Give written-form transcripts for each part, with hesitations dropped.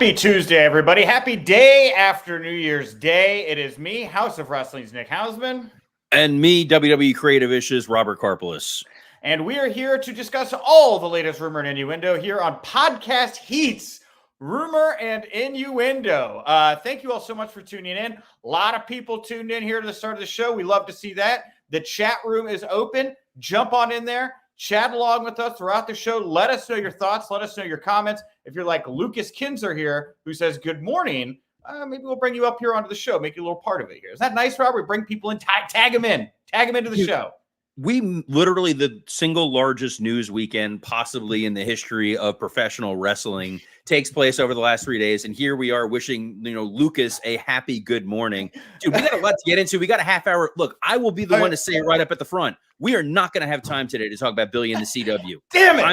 Happy Tuesday, everybody. Happy day after New Year's Day. It is me, House of Wrestling's Nick Hausman. And me, WWE Creative Issues, Robert Karpeles. And we are here to discuss all the latest Rumor and Innuendo here on Podcast Heats, Rumor and Innuendo. Thank you all so much for tuning in. A lot of people tuned in here to the start of the show. We love to see that. The chat room is open. Jump on in there. Chat along with us throughout the show. Let us know your thoughts. Let us know your comments. If you're like Lucas Kinzer here, who says good morning, maybe we'll bring you up here onto the show, make you a little part of it here. Is that nice, Robert? Bring people in, tag them in. Tag them into the show. We literally the single largest news weekend possibly in the history of professional wrestling takes place over the last 3 days. And here we are wishing, Lucas a happy good morning. Dude, we got a lot to get into. We got a half hour. Look, I will be the one to say it right up at the front. We are not going to have time today to talk about Billy and the CW. Damn it.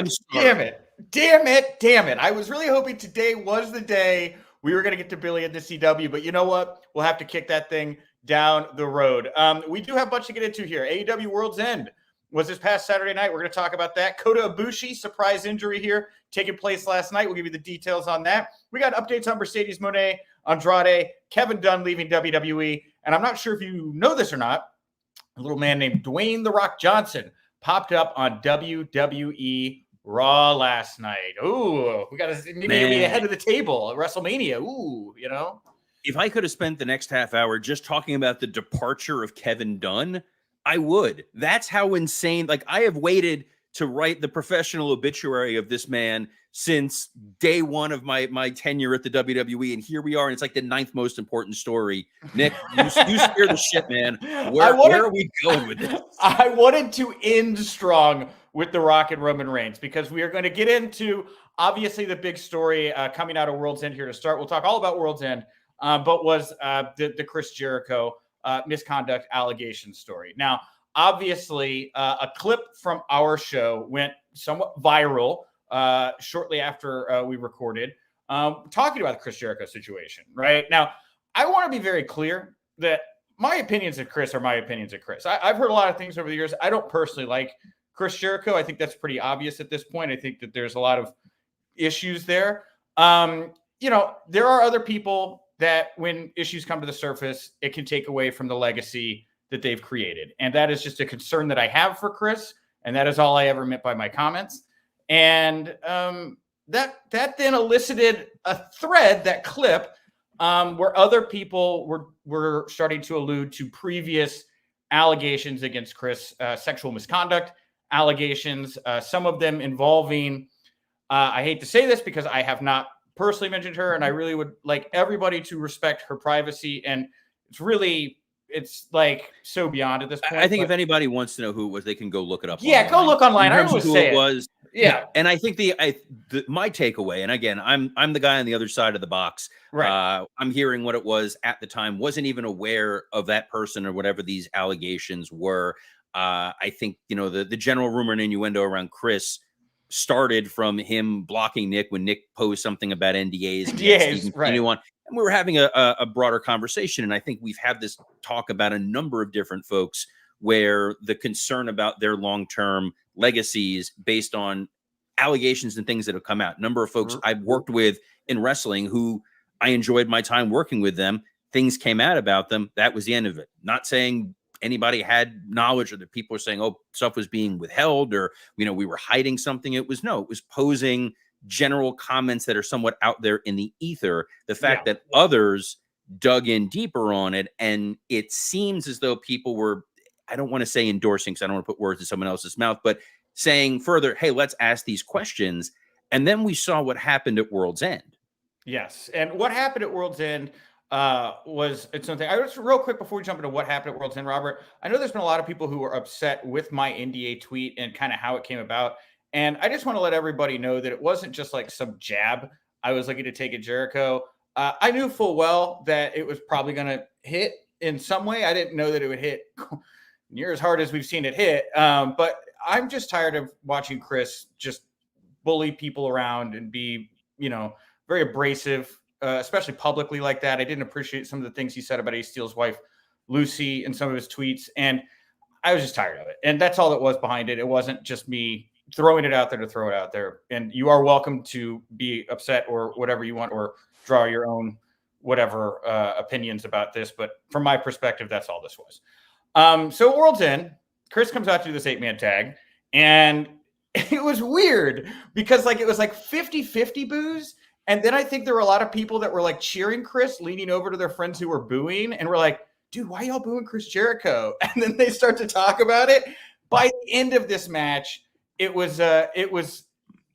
I was really hoping today was the day we were going to get to Billy and the CW, but you know what? We'll have to kick that thing down the road. We do have a bunch to get into here. AEW World's End was this past Saturday night. We're going to talk about that. Kota Ibushi, surprise injury here, taking place last night. We'll give you the details on that. We got updates on Mercedes Mone, Andrade, Kevin Dunn leaving WWE. And I'm not sure if you know this or not, a little man named Dwayne "The Rock" Johnson popped up on WWE Raw last night. Ooh, we got to maybe be ahead of the table at WrestleMania. Ooh, If I could have spent the next half hour just talking about the departure of Kevin Dunn, I would. That's how insane. Like, I have waited to write the professional obituary of this man since day one of my tenure at the WWE. And here we are. And it's like the 9th most important story. Nick, you steer the ship, man. Where are we going with this? I wanted to end strong with The Rock and Roman Reigns because we are going to get into, obviously, the big story coming out of World's End here to start. We'll talk all about World's End, but was the Chris Jericho misconduct allegation story. Now, obviously, a clip from our show went somewhat viral shortly after we recorded, talking about the Chris Jericho situation. Right now, I want to be very clear that my opinions of Chris are my opinions of Chris. I've heard a lot of things over the years. I don't personally like Chris Jericho. I think that's pretty obvious at this point. I think that there's a lot of issues there. There are other people that when issues come to the surface, it can take away from the legacy that they've created. And that is just a concern that I have for Chris. And that is all I ever meant by my comments. And that then elicited a thread, that clip, where other people were starting to allude to previous allegations against Chris, sexual misconduct allegations, some of them involving, I hate to say this because I have not personally mentioned her, and I really would like everybody to respect her privacy. And it's like so beyond at this point. I think if anybody wants to know who it was, they can go look it up. Yeah, go look online. I always say it was. Yeah. And I think my takeaway, and again, I'm the guy on the other side of the box. Right. I'm hearing what it was at the time, wasn't even aware of that person or whatever these allegations were. I think, the general rumor and innuendo around Chris started from him blocking Nick when Nick posed something about NDAs. Yes, right. And we were having a broader conversation. And I think we've had this talk about a number of different folks where the concern about their long-term legacies based on allegations and things that have come out. Number of folks I've worked with in wrestling who I enjoyed my time working with them. Things came out about them. That was the end of it. Not saying anybody had knowledge or that people were saying, stuff was being withheld or, we were hiding something. It was posing general comments that are somewhat out there in the ether. The fact that others dug in deeper on it. And it seems as though people were, I don't want to say endorsing because I don't want to put words in someone else's mouth, but saying further, hey, let's ask these questions. And then we saw what happened at World's End. Yes. And what happened at World's End it's something. I just real quick before we jump into what happened at World's End, Robert, I know there's been a lot of people who were upset with my NDA tweet and kind of how it came about. And I just want to let everybody know that it wasn't just like some jab I was looking to take at Jericho. I knew full well that it was probably going to hit in some way. I didn't know that it would hit near as hard as we've seen it hit. But I'm just tired of watching Chris just bully people around and be, very abrasive, especially publicly like that. I didn't appreciate some of the things he said about Ace Steel's wife, Lucy, in some of his tweets. And I was just tired of it. And that's all that was behind it. It wasn't just me throwing it out there to throw it out there. And you are welcome to be upset or whatever you want, or draw your own whatever opinions about this. But from my perspective, that's all this was. So World's End, Chris comes out to do this 8-man tag, and it was weird because like it was like 50-50 boos. And then I think there were a lot of people that were like cheering Chris, leaning over to their friends who were booing, and were like, dude, why y'all booing Chris Jericho? And then they start to talk about it. By the end of this match, it was a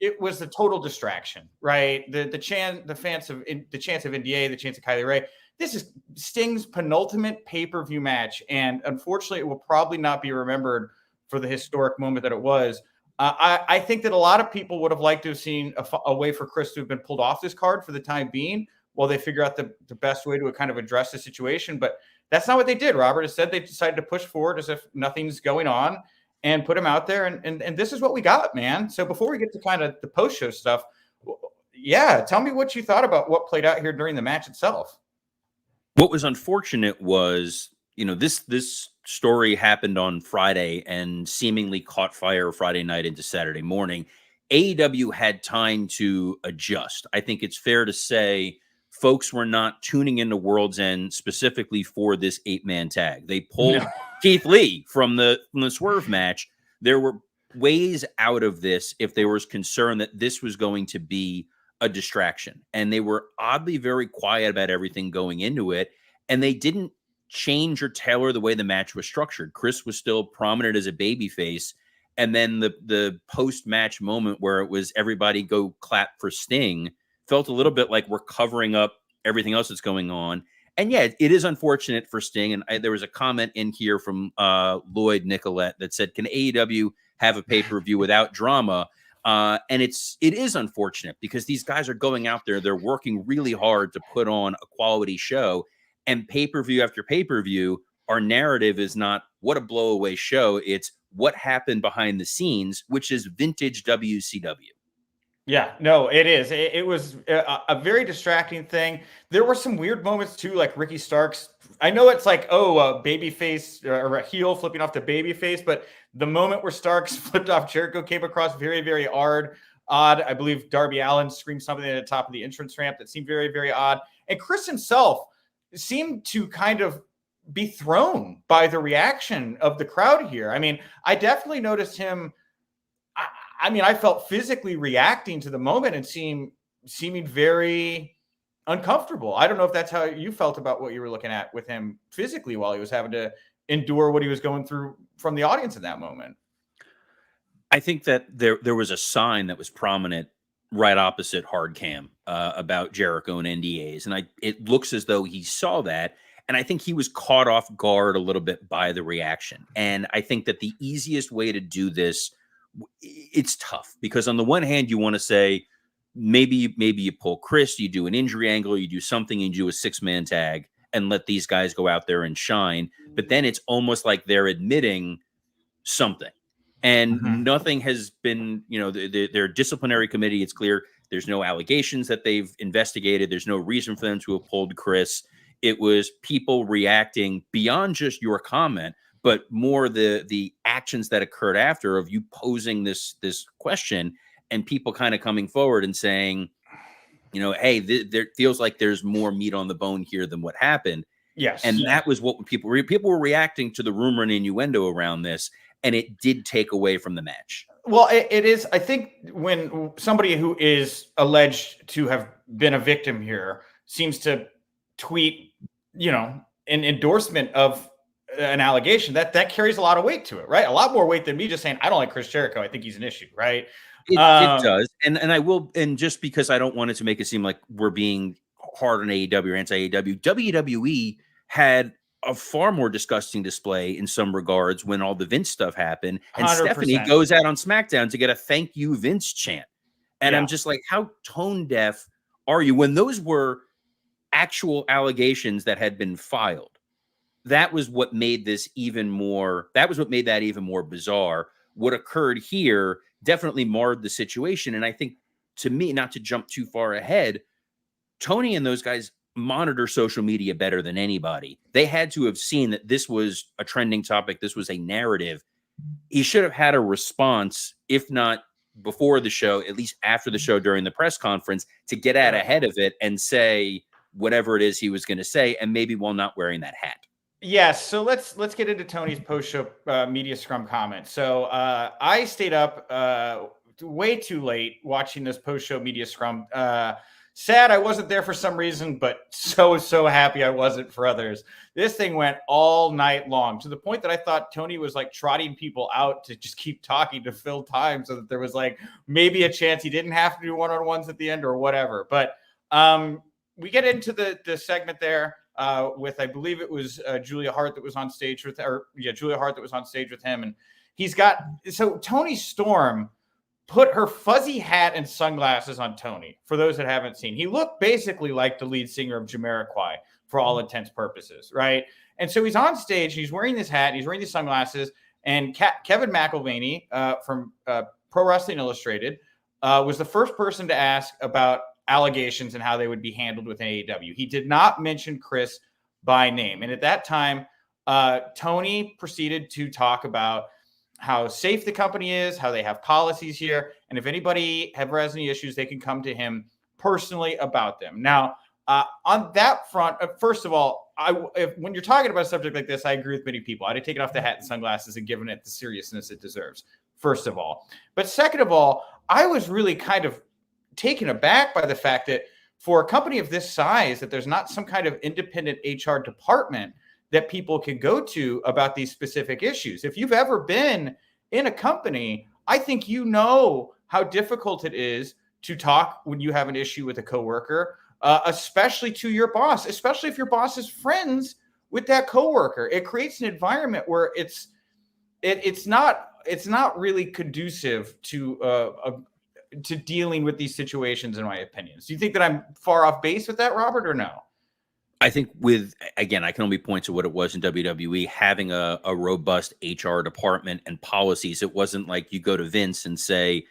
total distraction, right? The chance of NDA, the chance of Kylie Ray. This is Sting's penultimate pay-per-view match, and unfortunately, it will probably not be remembered for the historic moment that it was. I think that a lot of people would have liked to have seen a way for Chris to have been pulled off this card for the time being, while they figure out the best way to kind of address the situation. But that's not what they did, Robert. Instead, they decided to push forward as if nothing's going on and put him out there. And this is what we got, man. So before we get to kind of the post-show stuff, yeah, tell me what you thought about what played out here during the match itself. What was unfortunate was, this story happened on Friday and seemingly caught fire Friday night into Saturday morning. AEW had time to adjust. I think it's fair to say folks were not tuning into World's End specifically for this 8-man tag. They pulled Keith Lee from the Swerve match. There were ways out of this if there was concern that this was going to be a distraction. And they were oddly very quiet about everything going into it. And they didn't change or tailor the way the match was structured. Chris was still prominent as a babyface. And then the post-match moment where it was everybody go clap for Sting felt a little bit like we're covering up everything else that's going on. And yeah, it is unfortunate for Sting. And there was a comment in here from Lloyd Nicolette that said, can AEW have a pay-per-view without drama? And it is unfortunate because these guys are going out there. They're working really hard to put on a quality show, and pay-per-view after pay-per-view, our narrative is not what a blowaway show. It's what happened behind the scenes, which is vintage WCW. Yeah, no, it is. It was a very distracting thing. There were some weird moments too, like Ricky Starks. I know it's like, a baby face or a heel flipping off the baby face, but the moment where Starks flipped off Jericho came across very, very odd. I believe Darby Allin screamed something at the top of the entrance ramp that seemed very, very odd. And Chris himself seemed to kind of be thrown by the reaction of the crowd here. I mean, I definitely noticed him. I felt physically reacting to the moment and seeming very uncomfortable. I don't know if that's how you felt about what you were looking at with him physically while he was having to endure what he was going through from the audience in that moment. I think that there was a sign that was prominent right opposite Hard Cam about Jericho and NDAs. And it looks as though he saw that. And I think he was caught off guard a little bit by the reaction. And I think that the easiest way to do this, it's tough because on the one hand, you want to say, maybe you pull Chris, you do an injury angle, you do something, and you do a 6-man tag and let these guys go out there and shine. But then it's almost like they're admitting something. And nothing has been, their disciplinary committee, it's clear there's no allegations that they've investigated. There's no reason for them to have pulled Chris. It was people reacting beyond just your comment, but more the actions that occurred after of you posing this question and people kind of coming forward and saying, hey, there feels like there's more meat on the bone here than what happened. Yes. And that was what people were reacting to the rumor and innuendo around this. And it did take away from the match. Well, it is. I think when somebody who is alleged to have been a victim here seems to tweet, an endorsement of an allegation, that carries a lot of weight to it, right? A lot more weight than me just saying, I don't like Chris Jericho. I think he's an issue, right? It does. And I will, and just because I don't want it to make it seem like we're being hard on AEW or anti-AEW, WWE had a far more disgusting display in some regards when all the Vince stuff happened. And 100%. Stephanie goes out on SmackDown to get a thank you Vince chant. And I'm just like, how tone deaf are you when those were actual allegations that had been filed? That was what made this even more, that even more bizarre. What occurred here definitely marred the situation. And I think, to me, not to jump too far ahead, Tony and those guys monitor social media better than anybody. They had to have seen that this was a trending topic. This was a narrative. he should have had a response, if not before the show, at least after the show during the press conference, to get out ahead of it and say whatever it is he was going to say, and maybe while not wearing that hat. Yes, so let's get into Tony's post-show media scrum comments. So I stayed up way too late watching this post-show media scrum. Sad I wasn't there for some reason, but so happy I wasn't for others. This thing went all night long, to the point that I thought Tony was like trotting people out to just keep talking to fill time, so that there was like maybe a chance he didn't have to do one-on-ones at the end or whatever. But we get into the segment there with, I believe it was Julia Hart that was on stage with, Julia Hart that was on stage with him. And so Tony Storm put her fuzzy hat and sunglasses on Tony. For those that haven't seen, he looked basically like the lead singer of Jamiroquai for all intents purposes, right? And so he's on stage, and he's wearing this hat, and he's wearing these sunglasses, and Kevin McElvaney from Pro Wrestling Illustrated was the first person to ask about allegations and how they would be handled with AEW. He did not mention Chris by name. And at that time, Tony proceeded to talk about how safe the company is, how they have policies here, and if anybody ever has any issues, they can come to him personally about them. Now, on that front, first of all, when you're talking about a subject like this, I agree with many people. I'd have taken off the hat and sunglasses and given it the seriousness it deserves, first of all. But second of all, I was really kind of taken aback by the fact that for a company of this size, that there's not some kind of independent HR department that people can go to about these specific issues. If you've ever been in a company, I think you know how difficult it is to talk when you have an issue with a coworker, especially to your boss, especially if your boss is friends with that coworker. It creates an environment where it's not really conducive to dealing with these situations, in my opinion. Do you think that I'm far off base with that, Robert, or no? I think again, I can only point to what it was in WWE, having a robust HR department and policies. It wasn't like you go to Vince and say,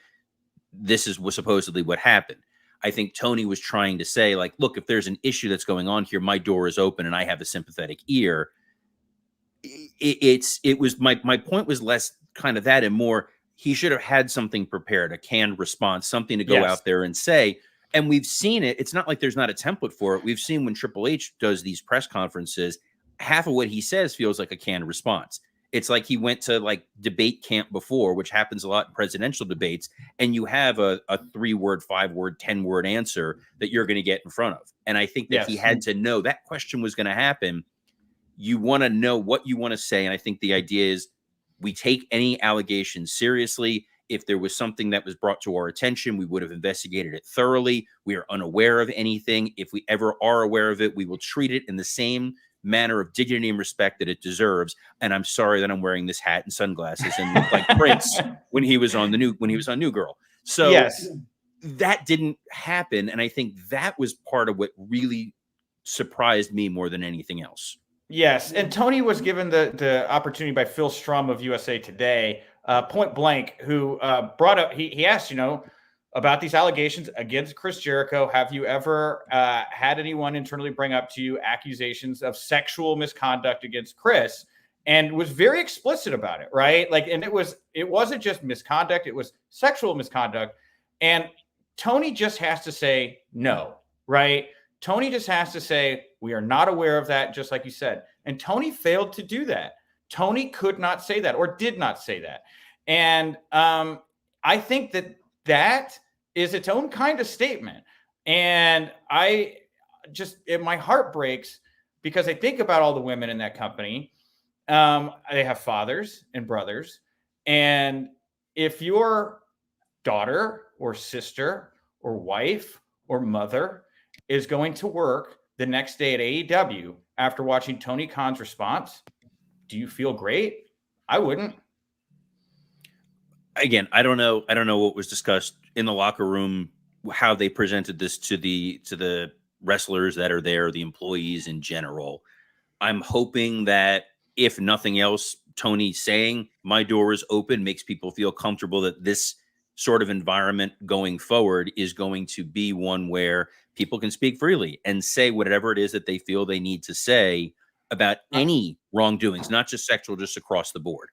this was supposedly what happened. I think Tony was trying to say, like, look, if there's an issue that's going on here, my door is open and I have a sympathetic ear. My point was less kind of that and more, he should have had something prepared, a canned response, something to go out there and say. And we've seen it. It's not like there's not a template for it. We've seen when Triple H does these press conferences, half of what he says feels like a canned response. It's like he went to like debate camp before, which happens a lot in presidential debates, and you have a 3-word, 5-word, 10-word answer that you're going to get in front of. And I think that he had to know that question was going to happen. You want to know what you want to say. And I think the idea is we take any allegations seriously. If there was something that was brought to our attention, we would have investigated it thoroughly. We are unaware of anything. If we ever are aware of it, we will treat it in the same manner of dignity and respect that it deserves. And I'm sorry that I'm wearing this hat and sunglasses and look like Prince when he was on New Girl. So that didn't happen. And I think that was part of what really surprised me more than anything else. Yes, and Tony was given the opportunity by Phil Strum of USA Today, point blank, who brought up, he asked, about these allegations against Chris Jericho. Have you ever had anyone internally bring up to you accusations of sexual misconduct against Chris? And was very explicit about it, right? Like, and it wasn't just misconduct, it was sexual misconduct. And Tony just has to say no, right? Tony just has to say, we are not aware of that, just like you said. And Tony failed to do that. Tony could not say that or did not say that. And I think that is its own kind of statement. And my heart breaks because I think about all the women in that company. They have fathers and brothers. And if your daughter or sister or wife or mother is going to work the next day at AEW after watching Tony Khan's response, do you feel great? I wouldn't. Again, I don't know what was discussed in the locker room, how they presented this to the wrestlers that are there, the employees in general. I'm hoping that if nothing else, Tony saying my door is open makes people feel comfortable that this sort of environment going forward is going to be one where people can speak freely and say whatever it is that they feel they need to say about any wrongdoings, not just sexual, just across the board.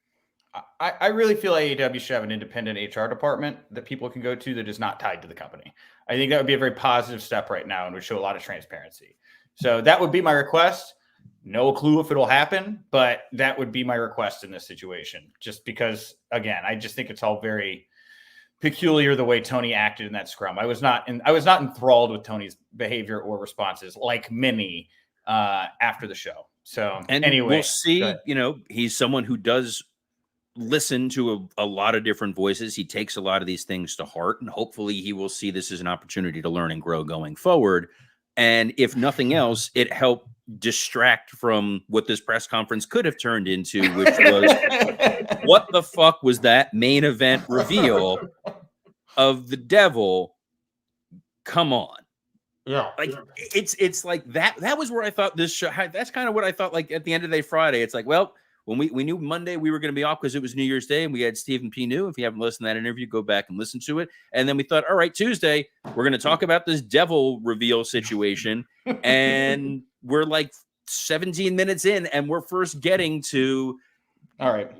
I really feel AEW should have an independent HR department that people can go to that is not tied to the company. I think that would be a very positive step right now and would show a lot of transparency. So that would be my request. No clue if it'll happen, but that would be my request in this situation. Just because, again, I just think it's all very peculiar the way Tony acted in that scrum. I was not enthralled with Tony's behavior or responses, like many after the show. So and anyway, we'll see. He's someone who does listen to a lot of different voices. He takes a lot of these things to heart, and hopefully he will see this as an opportunity to learn and grow going forward. And if nothing else, it helped distract from what this press conference could have turned into, which was what the fuck was that main event reveal of the Devil? Come on. Yeah. Like it's like that was where I thought this show that's kind of what I thought, like at the end of the day Friday. It's like, well, when we knew Monday we were going to be off because it was New Year's Day and we had Stephen P. New. If you haven't listened to that interview, go back and listen to it. And then we thought, all right, Tuesday, we're going to talk about this Devil reveal situation. And we're like 17 minutes in and we're first getting to, all right,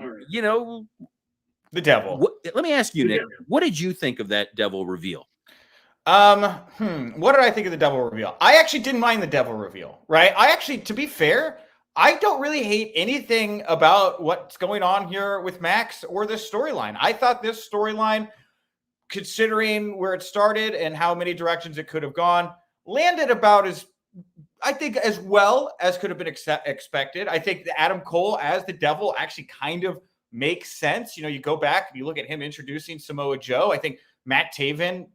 the Devil. Let me ask you, Nick, what did you think of that Devil reveal? What did I think of the Devil reveal? I actually didn't mind the Devil reveal, right? To be fair, I don't really hate anything about what's going on here with Max or this storyline. I thought this storyline, considering where it started and how many directions it could have gone, landed about as well as could have been expected. I think that Adam Cole as the Devil actually kind of makes sense. You go back and you look at him introducing Samoa Joe. I think Matt Taven,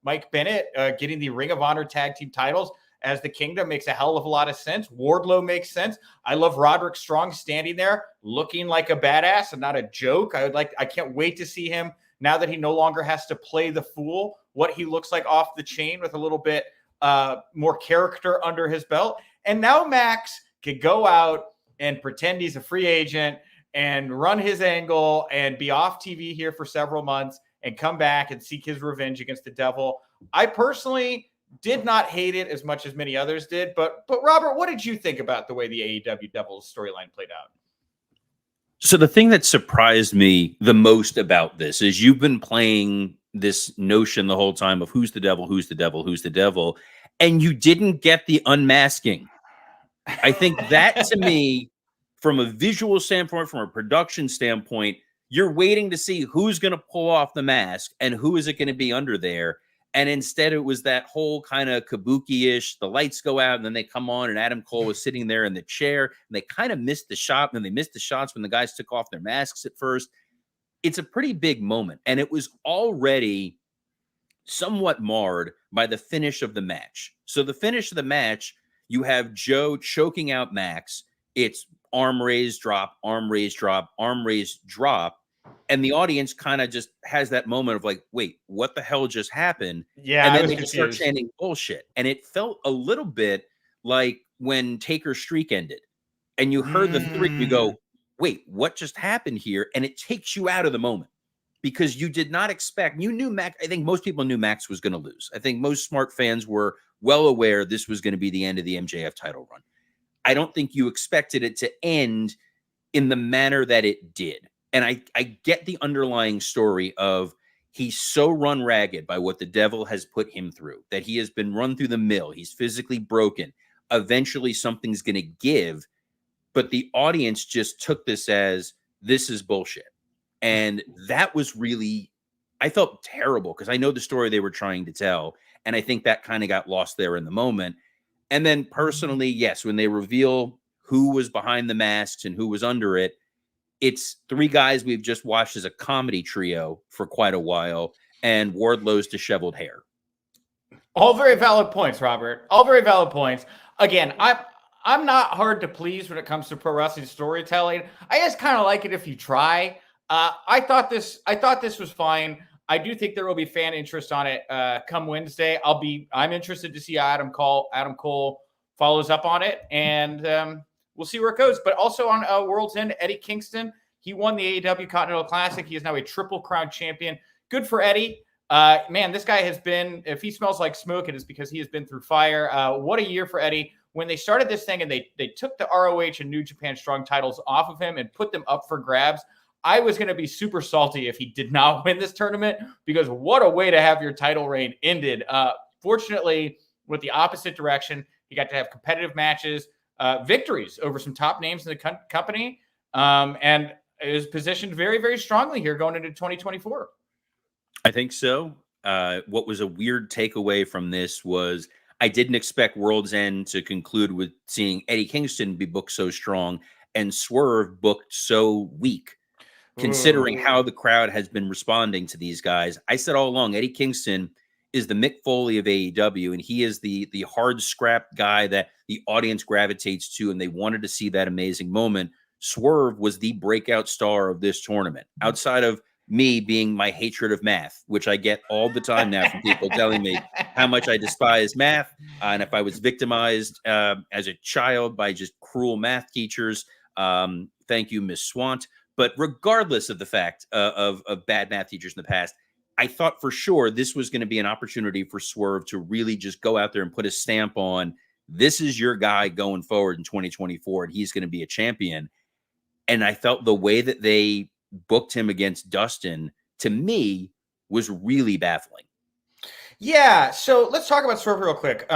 Mike Bennett getting the Ring of Honor tag team titles as the Kingdom makes a hell of a lot of sense. Wardlow makes sense. I love Roderick Strong standing there looking like a badass and not a joke. I can't wait to see him now that he no longer has to play the fool, what he looks like off the chain with a little bit more character under his belt. And now Max could go out and pretend he's a free agent and run his angle and be off TV here for several months and come back and seek his revenge against the Devil. I personally did not hate it as much as many others did. But Robert, what did you think about the way the AEW Devils storyline played out? So the thing that surprised me the most about this is you've been playing this notion the whole time of who's the Devil, who's the Devil, who's the Devil, and you didn't get the unmasking. I think that to me, from a visual standpoint, from a production standpoint, you're waiting to see who's going to pull off the mask and who is it going to be under there. And instead, it was that whole kind of kabuki-ish. The lights go out, and then they come on, and Adam Cole was sitting there in the chair, and they kind of missed the shot, and then they missed the shots when the guys took off their masks at first. It's a pretty big moment, and it was already somewhat marred by the finish of the match. So the finish of the match, you have Joe choking out Max. It's arm raise, drop, arm raise, drop, arm raise, drop. And the audience kind of just has that moment of like, wait, what the hell just happened? Yeah. And then they just start chanting bullshit. And it felt a little bit like when Taker's streak ended and you heard the three, you go, wait, what just happened here? And it takes you out of the moment because you did not expect, you knew Max. I think most people knew Max was going to lose. I think most smart fans were well aware this was going to be the end of the MJF title run. I don't think you expected it to end in the manner that it did. And I get the underlying story of he's so run ragged by what the Devil has put him through, that he has been run through the mill. He's physically broken. Eventually something's going to give. But the audience just took this as, this is bullshit. And that was really, I felt terrible because I know the story they were trying to tell. And I think that kind of got lost there in the moment. And then personally, yes, when they reveal who was behind the masks and who was under it, it's three guys we've just watched as a comedy trio for quite a while, and Wardlow's disheveled hair. All very valid points, Robert. All very valid points. Again, I'm not hard to please when it comes to pro wrestling storytelling. I just kind of like it if you try. I thought this was fine. I do think there will be fan interest on it come Wednesday. I'm interested to see how Adam Cole follows up on it, and we'll see where it goes. But also on World's End, Eddie Kingston, he won the AEW Continental Classic. He is now a Triple Crown champion. Good for Eddie. Man, this guy has been, if he smells like smoke, it is because he has been through fire. What a year for Eddie. When they started this thing and they took the ROH and New Japan Strong titles off of him and put them up for grabs, I was going to be super salty if he did not win this tournament, because what a way to have your title reign ended. Fortunately, with the opposite direction, he got to have competitive matches, victories over some top names in the company, and is positioned very, very strongly here going into 2024. I think so. What was a weird takeaway from this was I didn't expect World's End to conclude with seeing Eddie Kingston be booked so strong and Swerve booked so weak, considering how the crowd has been responding to these guys. I said all along, Eddie Kingston is the Mick Foley of AEW, and he is the hard scrap guy that the audience gravitates to, and they wanted to see that amazing moment. Swerve was the breakout star of this tournament, outside of me being my hatred of math, which I get all the time now from people telling me how much I despise math. And if I was victimized as a child by just cruel math teachers, thank you, Miss Swant. But regardless of the fact of bad math teachers in the past, I thought for sure this was going to be an opportunity for Swerve to really just go out there and put a stamp on, this is your guy going forward in 2024, and he's going to be a champion. And I felt the way that they booked him against Dustin, to me, was really baffling. Yeah, so let's talk about Swerve real quick.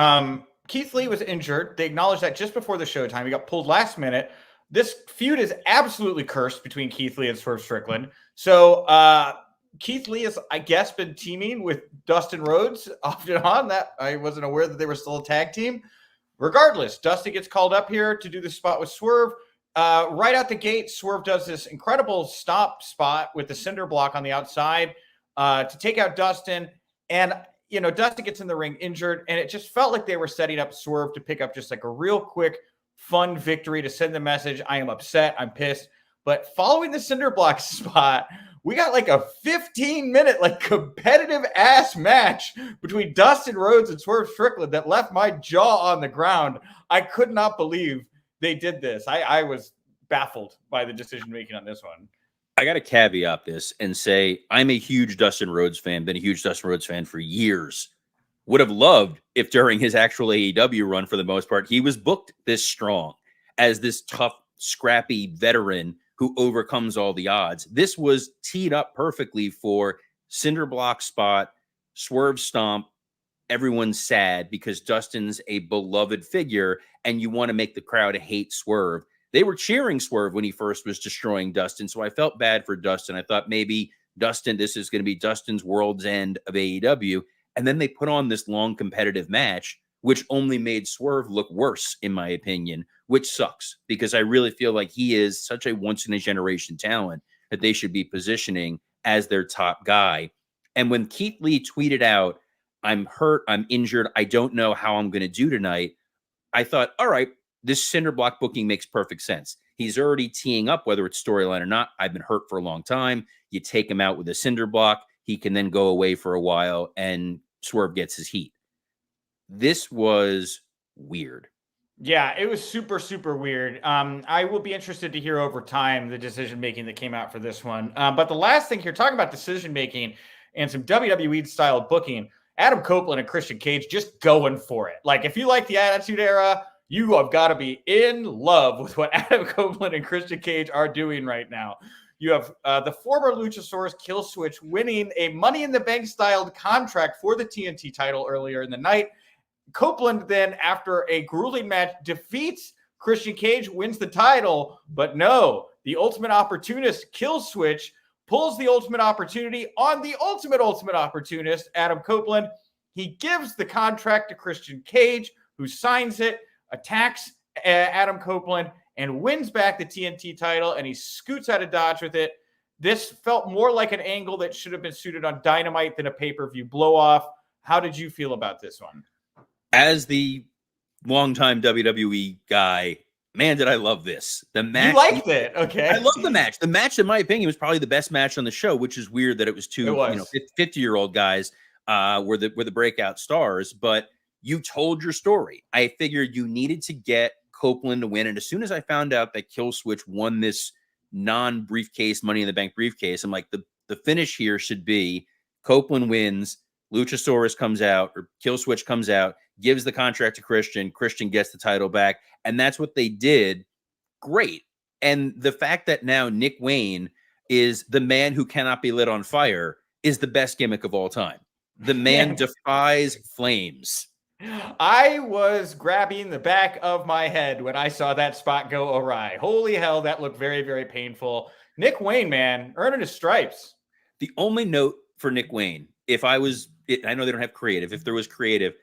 Keith Lee was injured. They acknowledged that just before the showtime. He got pulled last minute. This feud is absolutely cursed between Keith Lee and Swerve Strickland. So Keith Lee has, I guess, been teaming with Dustin Rhodes off and on. That I wasn't aware that they were still a tag team. Regardless, Dustin gets called up here to do the spot with Swerve. Right out the gate, Swerve does this incredible stop spot with the cinder block on the outside to take out Dustin. And, you know, Dustin gets in the ring injured, and it just felt like they were setting up Swerve to pick up just like a real quick, fun victory to send the message, I am upset, I'm pissed. But following the cinder block spot, we got like a 15-minute, like competitive ass match between Dustin Rhodes and Swerve Strickland that left my jaw on the ground. I could not believe they did this. I was baffled by the decision making on this one. I got to caveat this and say I'm a huge Dustin Rhodes fan, been a huge Dustin Rhodes fan for years. Would have loved if during his actual AEW run, for the most part, he was booked this strong as this tough, scrappy veteran who overcomes all the odds. This was teed up perfectly for cinder block spot, Swerve stomp. Everyone's sad because Dustin's a beloved figure and you want to make the crowd hate Swerve. They were cheering Swerve when he first was destroying Dustin, so I felt bad for Dustin. I thought maybe Dustin, this is going to be Dustin's World's End of AEW. And then they put on this long competitive match, which only made Swerve look worse, in my opinion, which sucks because I really feel like he is such a once-in-a-generation talent that they should be positioning as their top guy. And when Keith Lee tweeted out, I'm hurt, I'm injured, I don't know how I'm going to do tonight, I thought, all right, this cinder block booking makes perfect sense. He's already teeing up, whether it's storyline or not. I've been hurt for a long time. You take him out with a cinder block. He can then go away for a while and Swerve gets his heat. This was weird. Yeah, it was super, super weird. I will be interested to hear over time the decision-making that came out for this one. But the last thing here, talking about decision-making and some WWE-style booking, Adam Copeland and Christian Cage just going for it. Like, if you like the Attitude Era, you have got to be in love with what Adam Copeland and Christian Cage are doing right now. You have the former Luchasaurus Killswitch winning a Money in the Bank styled contract for the TNT title earlier in the night. Copeland then, after a grueling match, defeats Christian Cage, wins the title. But no, the Ultimate Opportunist Killswitch pulls the ultimate opportunity on the ultimate opportunist, Adam Copeland. He gives the contract to Christian Cage, who signs it, attacks Adam Copeland, and wins back the TNT title, and he scoots out of Dodge with it. This felt more like an angle that should have been suited on Dynamite than a pay-per-view blow-off. How did you feel about this one? As the longtime WWE guy, man, did I love this. The match. You liked it. Okay. I love the match. The match, in my opinion, was probably the best match on the show, which is weird that it was two 50-year-old guys were the breakout stars, but you told your story. I figured you needed to get Copeland to win. And as soon as I found out that Killswitch won this non-briefcase Money in the Bank briefcase, I'm like, the finish here should be Copeland wins, Luchasaurus comes out, or Killswitch comes out, gives the contract to Christian, Christian gets the title back, and that's what they did. Great. And the fact that now Nick Wayne, is the man who cannot be lit on fire is the best gimmick of all time. The man defies flames. I was grabbing the back of my head when I saw that spot go awry. Holy hell, that looked very, very painful. Nick Wayne, man, earning his stripes. The only note for Nick Wayne, I know they don't have creative. If there was creative,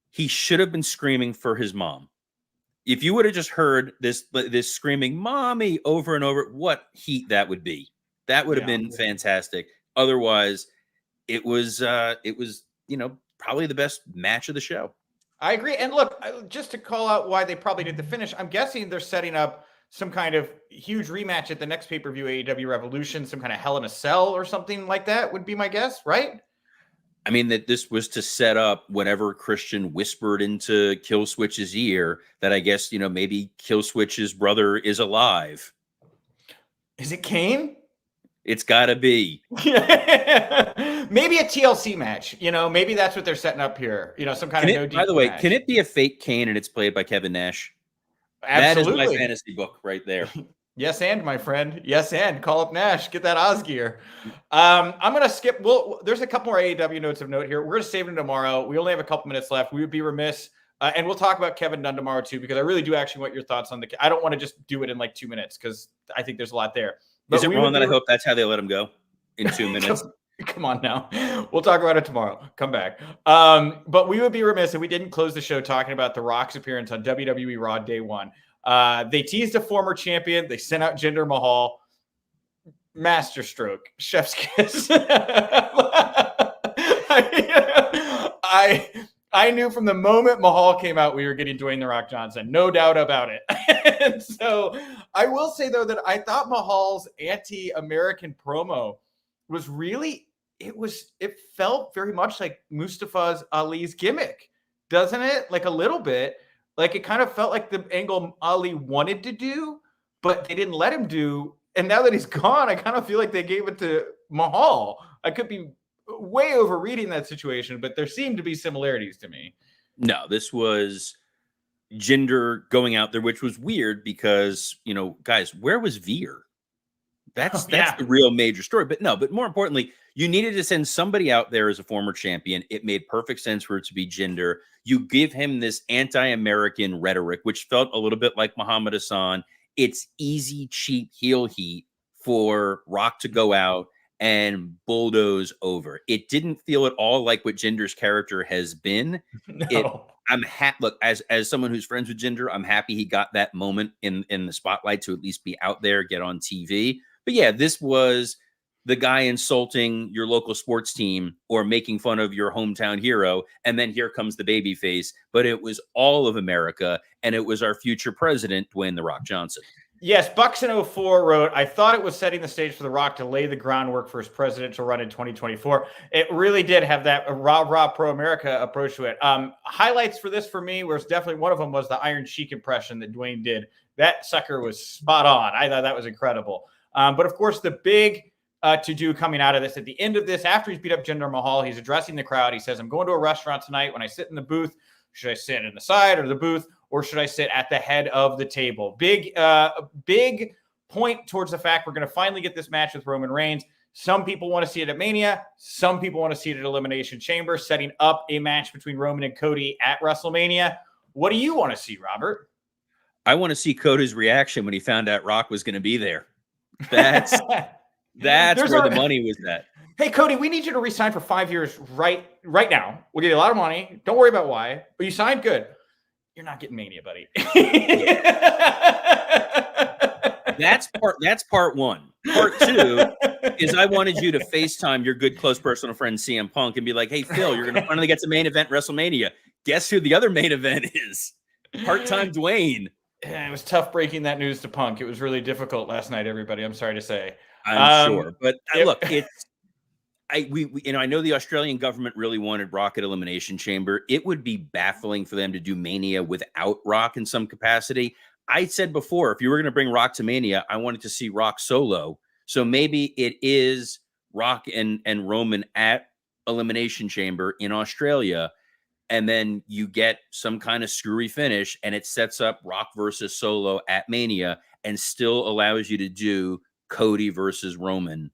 he should have been screaming for his mom. If you would have just heard this screaming "mommy" over and over, what heat that would be. That would have been fantastic. Otherwise, it was probably the best match of the show. I agree. And look, just to call out why they probably did the finish, I'm guessing they're setting up some kind of huge rematch at the next pay-per-view AEW Revolution, some kind of Hell in a Cell or something like that would be my guess, right? I mean, that this was to set up whatever Christian whispered into Killswitch's ear that I guess, maybe Killswitch's brother is alive. Is it Kane? It's got to be. Maybe a TLC match. Maybe that's what they're setting up here. Some kind of By the way, match. Can it be a fake Kane and it's played by Kevin Nash? Absolutely. That is my fantasy book right there. Yes, and my friend. Yes, and call up Nash. Get that Oz gear. I'm going to skip. There's a couple more AEW notes of note here. We're going to save them tomorrow. We only have a couple minutes left. We would be remiss. And we'll talk about Kevin Dunn tomorrow, too, because I really do actually want your thoughts on I don't want to just do it in like 2 minutes because I think there's a lot there. But is it wrong that I hope that's how they let him go in 2 minutes? Come on now. We'll talk about it tomorrow. Come back. But we would be remiss if we didn't close the show talking about The Rock's appearance on WWE Raw Day 1. They teased a former champion. They sent out Jinder Mahal. Masterstroke. Chef's kiss. I knew from the moment Mahal came out, we were getting Dwayne "The Rock" Johnson. No doubt about it. And so I will say, though, that I thought Mahal's anti-American promo was really, it felt very much like Mustafa Ali's gimmick, doesn't it? Like a little bit. Like it kind of felt like the angle Ali wanted to do, but they didn't let him do. And now that he's gone, I kind of feel like they gave it to Mahal. I could be way overreading that situation, but there seemed to be similarities to me. No, this was Jinder going out there, which was weird because, guys, where was Veer? That's the real major story. But more importantly, you needed to send somebody out there as a former champion. It made perfect sense for it to be Jinder. You give him this anti-American rhetoric, which felt a little bit like Muhammad Hassan. It's easy, cheap heel heat for Rock to go out and bulldoze over. It didn't feel at all like what Jinder's character has been. No. I'm happy. Look, as someone who's friends with Jinder, I'm happy he got that moment in the spotlight to at least be out there, get on TV. But yeah, this was the guy insulting your local sports team or making fun of your hometown hero. And then here comes the baby face. But it was all of America. And it was our future president, Dwayne "The Rock" Johnson. Yes, Buxton04 wrote, I thought it was setting the stage for The Rock to lay the groundwork for his presidential run in 2024. It really did have that rah pro-America approach to it. Highlights for this for me was definitely one of them was the Iron Sheik impression that Dwayne did. That sucker was spot on. I thought that was incredible. But of course, the big to-do coming out of this, at the end of this, after he's beat up Jinder Mahal, he's addressing the crowd. He says, I'm going to a restaurant tonight. When I sit in the booth, should I sit in the side or the booth? Or should I sit at the head of the table? Big point towards the fact we're going to finally get this match with Roman Reigns. Some people want to see it at Mania. Some people want to see it at Elimination Chamber, setting up a match between Roman and Cody at WrestleMania. What do you want to see, Robert? I want to see Cody's reaction when he found out Rock was going to be there. That's where the money was at. Hey, Cody, we need you to resign for 5 years right now. We'll give you a lot of money. Don't worry about why. But you signed good. You're not getting Mania, buddy. That's part one. Part two is I wanted you to FaceTime your good close personal friend CM Punk and be like, hey, Phil, you're going to finally get to main event WrestleMania. Guess who the other main event is? Part-time Dwayne. Yeah, it was tough breaking that news to Punk. It was really difficult last night, everybody. I'm sorry to say. I'm sure. But look, I know the Australian government really wanted Rock at Elimination Chamber. It would be baffling for them to do Mania without Rock in some capacity. I said before, if you were going to bring Rock to Mania, I wanted to see Rock solo. So maybe it is Rock and Roman at Elimination Chamber in Australia, and then you get some kind of screwy finish, and it sets up Rock versus Solo at Mania and still allows you to do Cody versus Roman,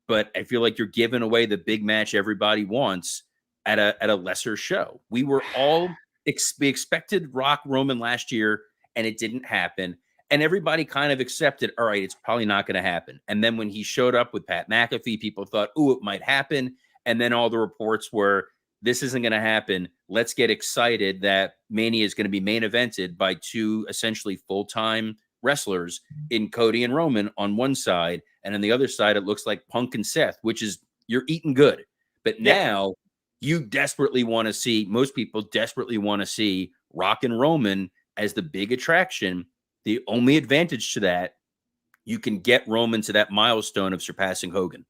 but I feel like you're giving away the big match everybody wants at a lesser show. We were all we expected Rock Roman last year, and it didn't happen. And everybody kind of accepted, all right, it's probably not going to happen. And then when he showed up with Pat McAfee, people thought, oh, it might happen. And then all the reports were, this isn't going to happen. Let's get excited that Mania is going to be main evented by two essentially full-time wrestlers in Cody and Roman on one side. And on the other side, it looks like Punk and Seth, which is, you're eating good. But now you desperately want to see, most people desperately want to see Rock and Roman as the big attraction. The only advantage to that, you can get Roman to that milestone of surpassing Hogan.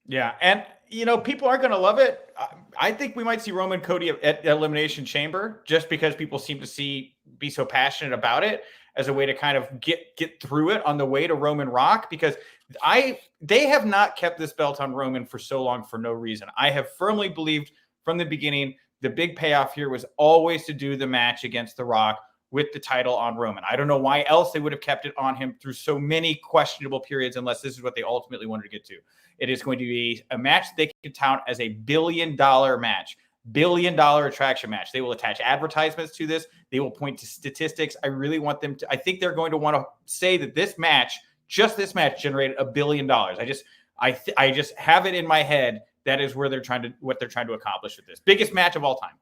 Yeah. And, you know, people aren't going to love it. I think we might see Roman Cody at Elimination Chamber just because people seem to be so passionate about it as a way to kind of get through it on the way to Roman Rock, because they have not kept this belt on Roman for so long for no reason. I have firmly believed from the beginning, the big payoff here was always to do the match against The Rock with the title on Roman. I don't know why else they would have kept it on him through so many questionable periods, unless this is what they ultimately wanted to get to. It is going to be a match they can tout as a $1 billion match, $1 billion attraction match. They will attach advertisements to this. They will point to statistics. I really want them to, I think they're going to want to say that this match, just this match, generated $1 billion. I just have it in my head. That is where what they're trying to accomplish with this biggest match of all time.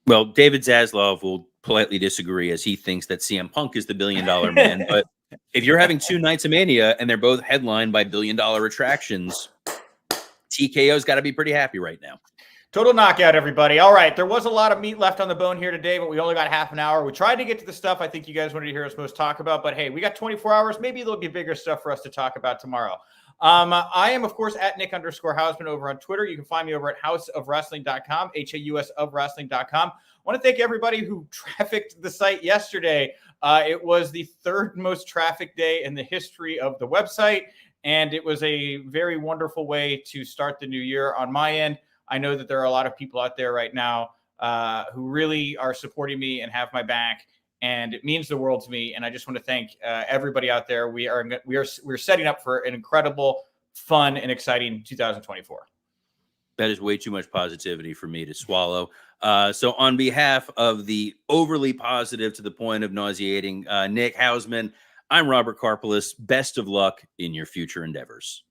Well, David Zaslav will politely disagree, as he thinks that CM Punk is the $1 billion man. But if you're having two nights of Mania and they're both headlined by $1 billion attractions, TKO's got to be pretty happy right now. Total knockout, everybody. All right. There was a lot of meat left on the bone here today, but we only got half an hour. We tried to get to the stuff I think you guys wanted to hear us most talk about, but hey, we got 24 hours. Maybe there'll be bigger stuff for us to talk about tomorrow. I am, of course, at Nick_Hausman over on Twitter. You can find me over at hausofwrestling.com, HAUS of wrestling.com. I want to thank everybody who trafficked the site yesterday. It was the third most trafficked day in the history of the website, and it was a very wonderful way to start the new year on my end. I know that there are a lot of people out there right now who really are supporting me and have my back, and it means the world to me. And I just want to thank everybody out there. We're setting up for an incredible, fun, and exciting 2024. That is way too much positivity for me to swallow. So on behalf of the overly positive to the point of nauseating Nick Hausman, I'm Robert Karpeles. Best of luck in your future endeavors.